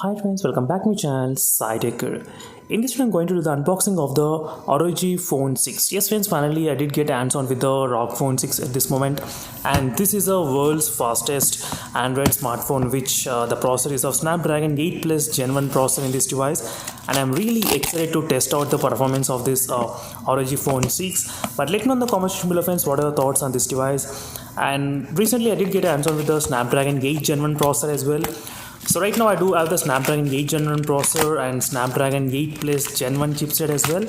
Hi friends, welcome back to my channel SciTech. In this video I'm going to do the unboxing of the ROG Phone 6. Yes friends, finally I did get hands on with the ROG Phone 6 at this moment, and this is the world's fastest Android smartphone, which the processor is of Snapdragon 8 Plus Gen 1 processor in this device, and I'm really excited to test out the performance of this ROG Phone 6. But let me know in the comments below friends, what are your thoughts on this device. And recently I did get hands on with the Snapdragon 8 Gen 1 processor as well. So right now I do have the Snapdragon 8 Gen 1 processor and Snapdragon 8 Plus Gen 1 chipset as well.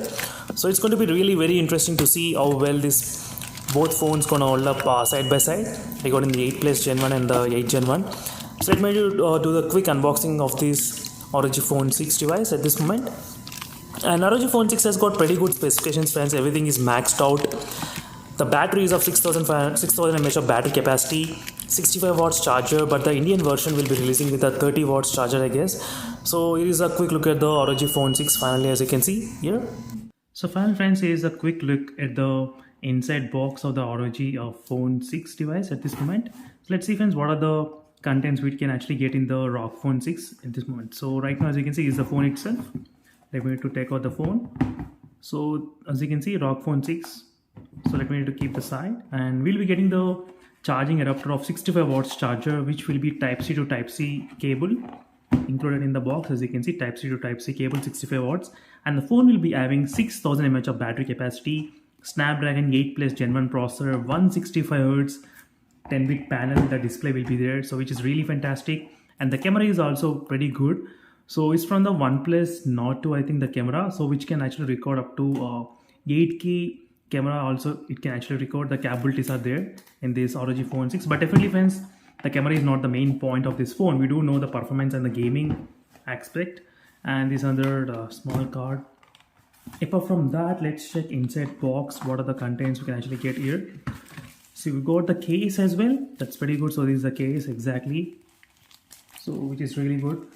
So it's going to be really very interesting to see how well this both phones gonna hold up side by side regarding the 8 Plus Gen 1 and the 8 Gen 1. So let me do the quick unboxing of this ROG Phone 6 device at this moment. And ROG Phone 6 has got pretty good specifications friends, everything is maxed out. The battery is of 6000 mAh of battery capacity, 65 watts charger, but the Indian version will be releasing with a 30 watts charger I guess. So here is a quick look at the ROG Phone 6 finally, as you can see here. So finally friends, here is a quick look at the inside box of the ROG Phone 6 device at this moment. So let's see friends, what are the contents we can actually get in the ROG Phone 6 at this moment. So right now as you can see is the phone itself. Let me to take out the phone. So as you can see, ROG Phone 6. So let me need to keep the side, and we'll be getting the charging adapter of 65 watts charger, which will be type C to type C cable included in the box. As you can see, type C to type C cable, 65 watts, and the phone will be having 6000 mAh of battery capacity, Snapdragon 8 Plus Gen 1 processor, 165Hz 10-bit panel. The display will be there, so which is really fantastic, and the camera is also pretty good. So it's from the OnePlus Nord 2, I think, the camera, so which can actually record up to 8K camera. Also it can actually record, the capabilities are there in this ROG Phone 6. But definitely friends, the camera is not the main point of this phone. We do know the performance and the gaming aspect, and this other small card. Apart from that, let's check inside box what are the contents we can actually get here. So we got the case as well, that's pretty good. So this is the case exactly, so which is really good.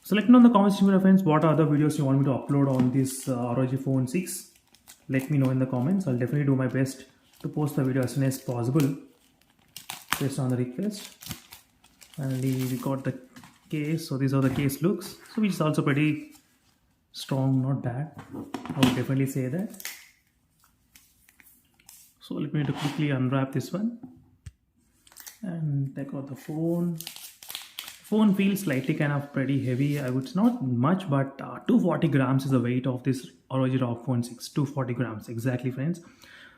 So let me know in the comments below friends, what are the videos you want me to upload on this ROG Phone 6. Let me know in the comments. I'll definitely do my best to post the video as soon as possible based on the request. Finally, we got the case. So these are the case looks, so which is also pretty strong, not bad, I would definitely say that. So let me quickly unwrap this one and take out the phone. Phone feels slightly kind of pretty heavy. I would not much, but 240 grams is the weight of this ROG Phone 6. 240 grams exactly friends.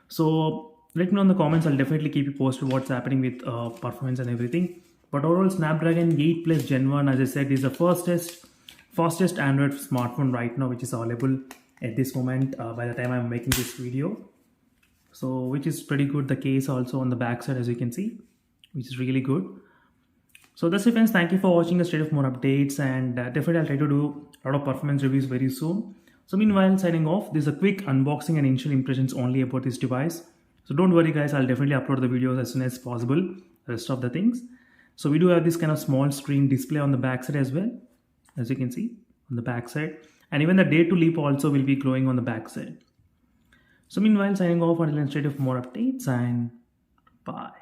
So let me know in the comments. I'll definitely keep you posted what's happening with performance and everything. But overall, Snapdragon 8 Plus Gen 1, as I said, is the fastest Android smartphone right now, which is available at this moment by the time I'm making this video. So which is pretty good. The case also on the back side, as you can see, which is really good. So that's it friends, thank you for watching. Stay tuned for more updates, and definitely I'll try to do a lot of performance reviews very soon. So meanwhile, signing off, this is a quick unboxing and initial impressions only about this device. So don't worry guys, I'll definitely upload the videos as soon as possible, the rest of the things. So we do have this kind of small screen display on the back side as well, as you can see on the back side, and even the day to leap also will be glowing on the back side. So meanwhile, signing off until next video for more updates, and bye.